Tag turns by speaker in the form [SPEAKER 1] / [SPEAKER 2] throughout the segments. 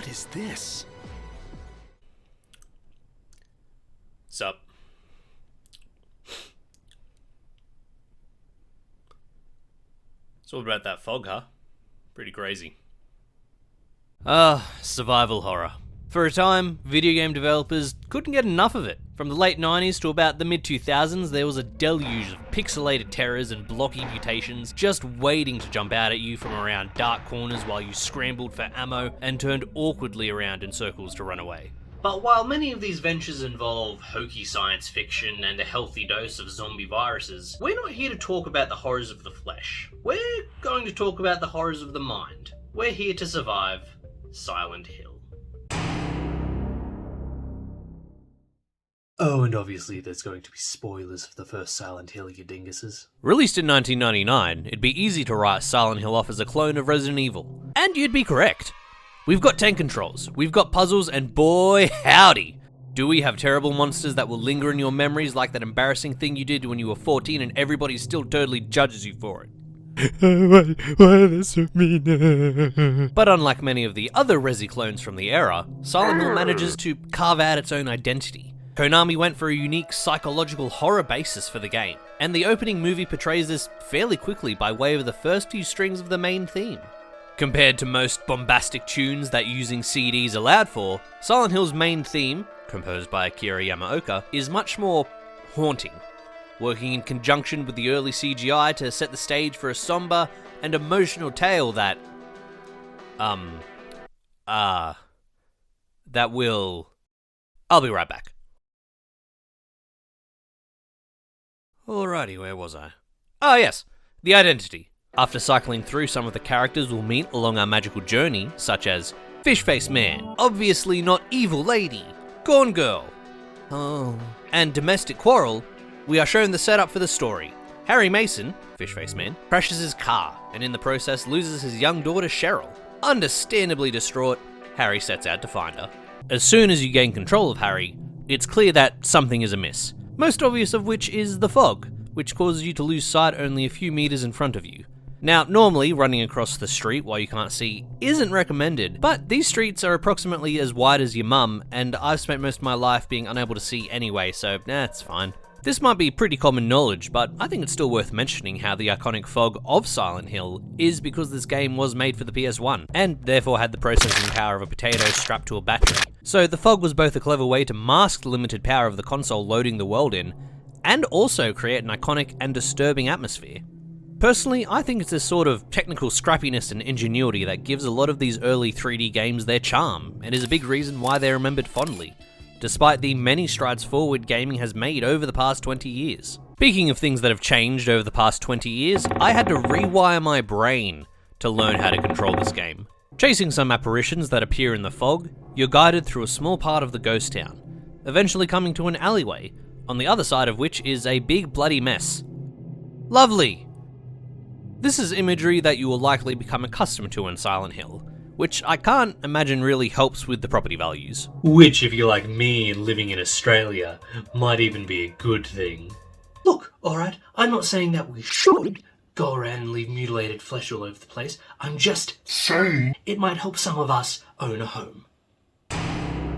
[SPEAKER 1] What is this?
[SPEAKER 2] Sup? It's all about that fog, huh? Pretty crazy. Survival horror. For a time, video game developers couldn't get enough of it. From the late 90s to about the mid-2000s, there was a deluge of pixelated terrors and blocky mutations just waiting to jump out at you from around dark corners while you scrambled for ammo and turned awkwardly around in circles to run away. But while many of these ventures involve hokey science fiction and a healthy dose of zombie viruses, we're not here to talk about the horrors of the flesh. We're going to talk about the horrors of the mind. We're here to survive Silent Hill. Oh, and obviously there's going to be spoilers for the first Silent Hill, you dinguses. Released in 1999, it'd be easy to write Silent Hill off as a clone of Resident Evil. And you'd be correct. We've got tank controls, we've got puzzles, and boy howdy, do we have terrible monsters that will linger in your memories like that embarrassing thing you did when you were 14 and everybody still totally judges you for it. Why are they so mean? But unlike many of the other Resi clones from the era, Silent Hill manages to carve out its own identity. Konami went for a unique psychological horror basis for the game, and the opening movie portrays this fairly quickly by way of the first few strings of the main theme. Compared to most bombastic tunes that using CDs allowed for, Silent Hill's main theme, composed by Akira Yamaoka, is much more haunting, working in conjunction with the early CGI to set the stage for a somber and emotional tale that will... I'll be right back. Alrighty, where was I? Oh yes, the identity. After cycling through some of the characters we'll meet along our magical journey, such as Fish-Face Man, obviously not Evil Lady, Gone Girl, and Domestic Quarrel, we are shown the setup for the story. Harry Mason, Fish-Face Man, crashes his car, and in the process loses his young daughter Cheryl. Understandably distraught, Harry sets out to find her. As soon as you gain control of Harry, it's clear that something is amiss. Most obvious of which is the fog, which causes you to lose sight only a few meters in front of you. Now, normally, running across the street while you can't see isn't recommended, but these streets are approximately as wide as your mum, and I've spent most of my life being unable to see anyway, so it's fine. This might be pretty common knowledge, but I think it's still worth mentioning how the iconic fog of Silent Hill is because this game was made for the PS1, and therefore had the processing power of a potato strapped to a battery. So the fog was both a clever way to mask the limited power of the console loading the world in, and also create an iconic and disturbing atmosphere. Personally, I think it's this sort of technical scrappiness and ingenuity that gives a lot of these early 3D games their charm, and is a big reason why they're remembered fondly, despite the many strides forward gaming has made over the past 20 years. Speaking of things that have changed over the past 20 years, I had to rewire my brain to learn how to control this game. Chasing some apparitions that appear in the fog, you're guided through a small part of the ghost town, eventually coming to an alleyway, on the other side of which is a big bloody mess. Lovely! This is imagery that you will likely become accustomed to in Silent Hill, which I can't imagine really helps with the property values. Which, if you're like me and living in Australia, might even be a good thing. Look, alright, I'm not saying that we should go around and leave mutilated flesh all over the place. I'm just saying it might help some of us own a home.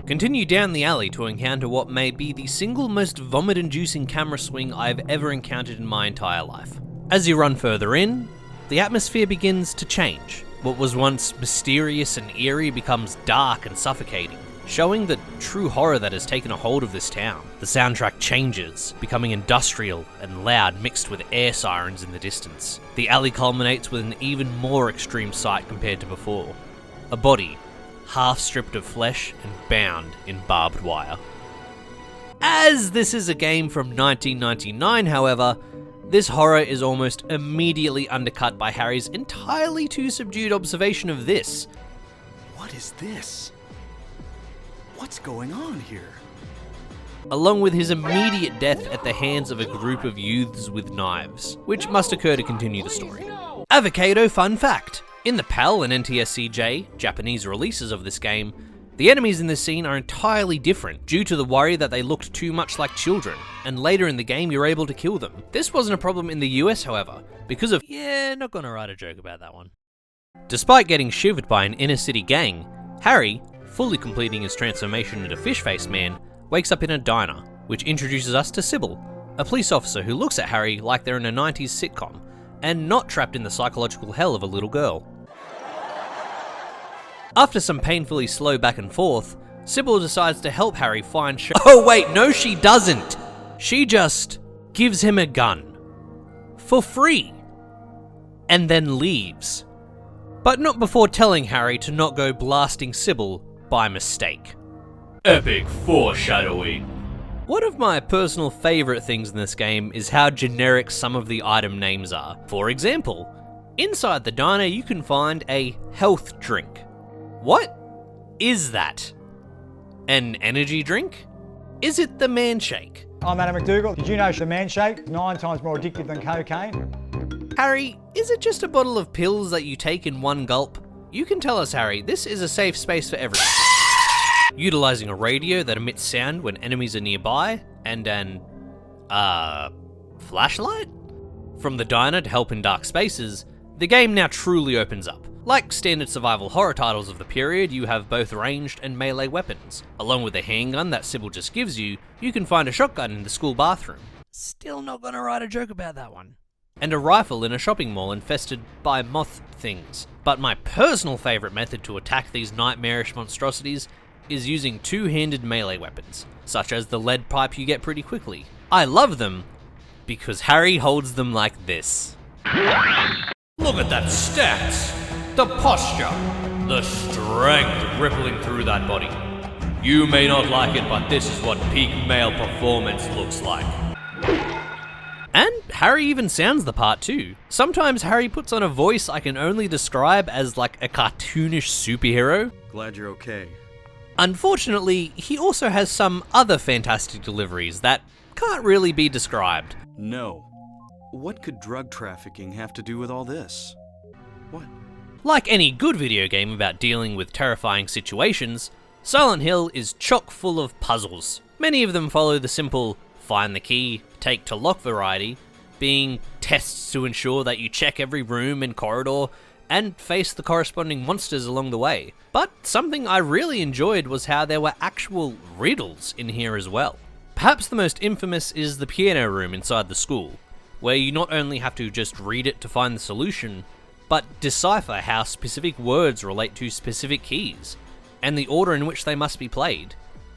[SPEAKER 2] Continue down the alley to encounter what may be the single most vomit-inducing camera swing I've ever encountered in my entire life. As you run further in, the atmosphere begins to change. What was once mysterious and eerie becomes dark and suffocating, showing the true horror that has taken a hold of this town. The soundtrack changes, becoming industrial and loud, mixed with air sirens in the distance. The alley culminates with an even more extreme sight compared to before. A body, half stripped of flesh and bound in barbed wire. As this is a game from 1999, however, this horror is almost immediately undercut by Harry's entirely too subdued observation of this.
[SPEAKER 1] What is this? What's going on here?
[SPEAKER 2] Along with his immediate death at the hands of a group of youths with knives, which must occur to continue the story. Avocado fun fact. In the PAL and NTSCJ, Japanese releases of this game, the enemies in this scene are entirely different due to the worry that they looked too much like children, and later in the game you're able to kill them. This wasn't a problem in the US, however, because of not gonna write a joke about that one. Despite getting shivered by an inner city gang, Harry, fully completing his transformation into Fish-Faced Man, wakes up in a diner, which introduces us to Sybil, a police officer who looks at Harry like they're in a 90s sitcom, and not trapped in the psychological hell of a little girl. After some painfully slow back and forth, Sybil decides to help Harry find Oh wait, no she doesn't! She just gives him a gun. For free. And then leaves. But not before telling Harry to not go blasting Sybil by mistake. Epic foreshadowing. One of my personal favourite things in this game is how generic some of the item names are. For example, inside the diner you can find a health drink. What is that? An energy drink? Is it the Manshake?
[SPEAKER 3] I'm Adam McDougall. Did you know the Manshake 9 times more addictive than cocaine?
[SPEAKER 2] Harry, is it just a bottle of pills that you take in one gulp? You can tell us, Harry, this is a safe space for everyone. Utilising a radio that emits sound when enemies are nearby, and an, flashlight? From the diner to help in dark spaces, the game now truly opens up. Like standard survival horror titles of the period, you have both ranged and melee weapons. Along with the handgun that Sybil just gives you, you can find a shotgun in the school bathroom. Still not gonna write a joke about that one. And a rifle in a shopping mall infested by moth things. But my personal favourite method to attack these nightmarish monstrosities is using two-handed melee weapons, such as the lead pipe you get pretty quickly. I love them because Harry holds them like this. Look at that stats! The posture, the strength rippling through that body. You may not like it, but this is what peak male performance looks like. And Harry even sounds the part too. Sometimes Harry puts on a voice I can only describe as like a cartoonish superhero.
[SPEAKER 1] Glad you're okay.
[SPEAKER 2] Unfortunately, he also has some other fantastic deliveries that can't really be described.
[SPEAKER 1] No. What could drug trafficking have to do with all this? What?
[SPEAKER 2] Like any good video game about dealing with terrifying situations, Silent Hill is chock full of puzzles. Many of them follow the simple find the key, take to lock variety, being tests to ensure that you check every room and corridor and face the corresponding monsters along the way. But something I really enjoyed was how there were actual riddles in here as well. Perhaps the most infamous is the piano room inside the school, where you not only have to just read it to find the solution, but decipher how specific words relate to specific keys, and the order in which they must be played.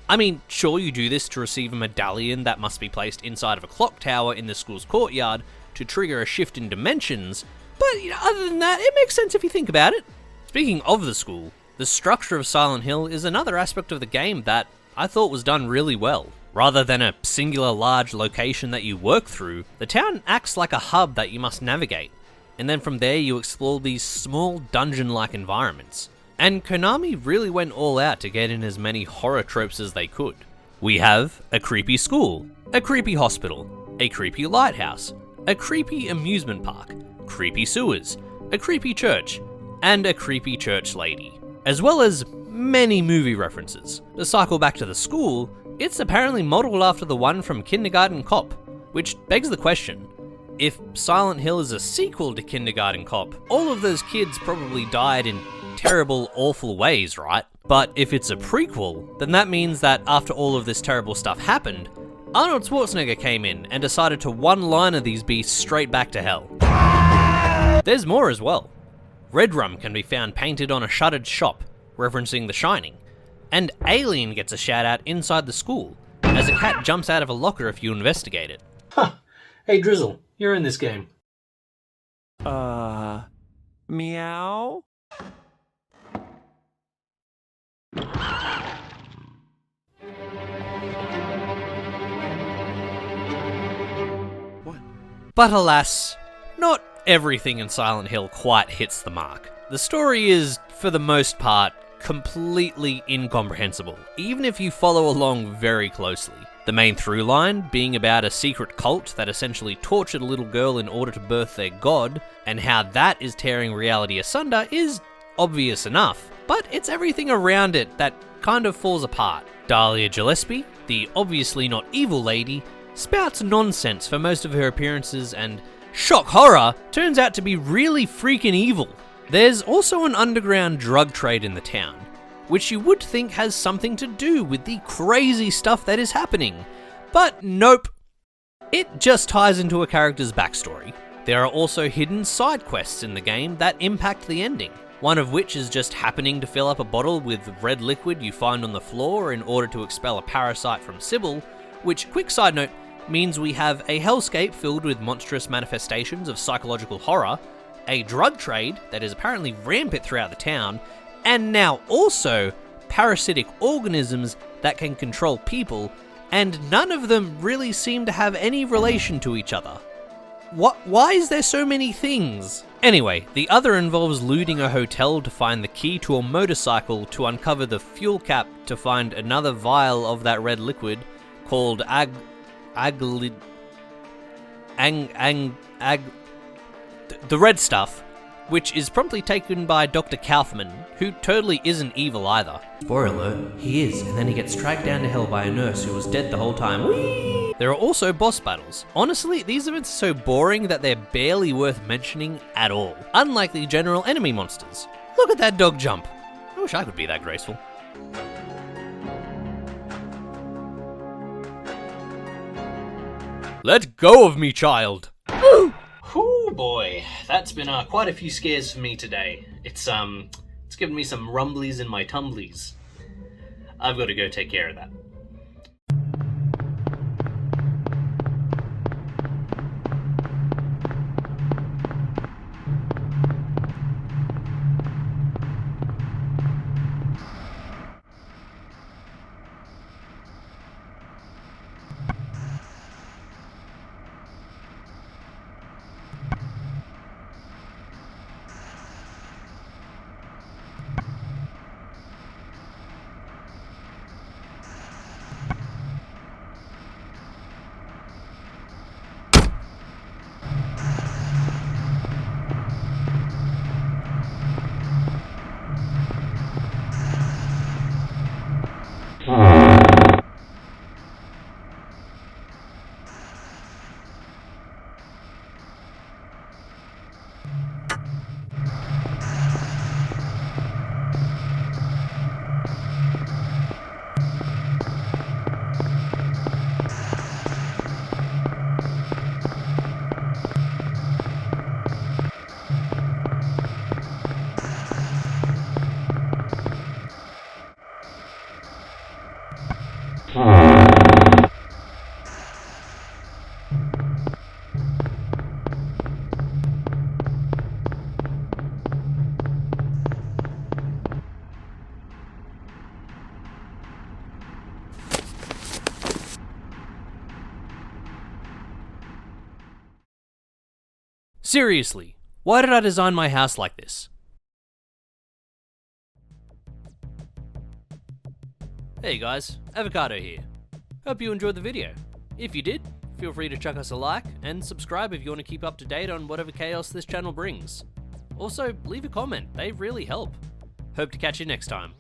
[SPEAKER 2] I mean, sure you do this to receive a medallion that must be placed inside of a clock tower in the school's courtyard to trigger a shift in dimensions, but other than that, it makes sense if you think about it. Speaking of the school, the structure of Silent Hill is another aspect of the game that I thought was done really well. Rather than a singular large location that you work through, the town acts like a hub that you must navigate, and then from there you explore these small dungeon-like environments. And Konami really went all out to get in as many horror tropes as they could. We have a creepy school, a creepy hospital, a creepy lighthouse, a creepy amusement park, creepy sewers, a creepy church, and a creepy church lady. As well as many movie references. To cycle back to the school, it's apparently modelled after the one from Kindergarten Cop, which begs the question, if Silent Hill is a sequel to Kindergarten Cop, all of those kids probably died in terrible, awful ways, right? But if it's a prequel, then that means that after all of this terrible stuff happened, Arnold Schwarzenegger came in and decided to one-liner these beasts straight back to hell. There's more as well. Red rum can be found painted on a shuttered shop, referencing The Shining, and Alien gets a shout-out inside the school, as a cat jumps out of a locker if you investigate it.
[SPEAKER 4] Huh. Hey Drizzle, you're in this game.
[SPEAKER 5] Meow?
[SPEAKER 1] What?
[SPEAKER 2] But alas, not everything in Silent Hill quite hits the mark. The story is, for the most part, completely incomprehensible, even if you follow along very closely. The main through line being about a secret cult that essentially tortured a little girl in order to birth their god, and how that is tearing reality asunder is obvious enough, but it's everything around it that kind of falls apart. Dahlia Gillespie, the obviously not evil lady, spouts nonsense for most of her appearances and, shock horror, turns out to be really freaking evil. There's also an underground drug trade in the town, which you would think has something to do with the crazy stuff that is happening. But nope. It just ties into a character's backstory. There are also hidden side quests in the game that impact the ending, one of which is just happening to fill up a bottle with red liquid you find on the floor in order to expel a parasite from Sybil, which, quick side note, means we have a hellscape filled with monstrous manifestations of psychological horror, a drug trade that is apparently rampant throughout the town, and now also parasitic organisms that can control people, and none of them really seem to have any relation to each other. Why is there so many things? Anyway, the other involves looting a hotel to find the key to a motorcycle to uncover the fuel cap to find another vial of that red liquid called the red stuff, which is promptly taken by Dr. Kaufman, who totally isn't evil either. Spoiler alert, he is, and then he gets dragged down to hell by a nurse who was dead the whole time. Whee! There are also boss battles. Honestly, these events are so boring that they're barely worth mentioning at all, unlike the general enemy monsters. Look at that dog jump. I wish I could be that graceful. Let go of me, child!
[SPEAKER 4] Whew, boy, that's been quite a few scares for me today. It's given me some rumblies in my tumblies. I've got to go take care of that.
[SPEAKER 2] Seriously, why did I design my house like this? Hey guys, Avocado here. Hope you enjoyed the video. If you did, feel free to chuck us a like and subscribe if you want to keep up to date on whatever chaos this channel brings. Also, leave a comment, they really help. Hope to catch you next time.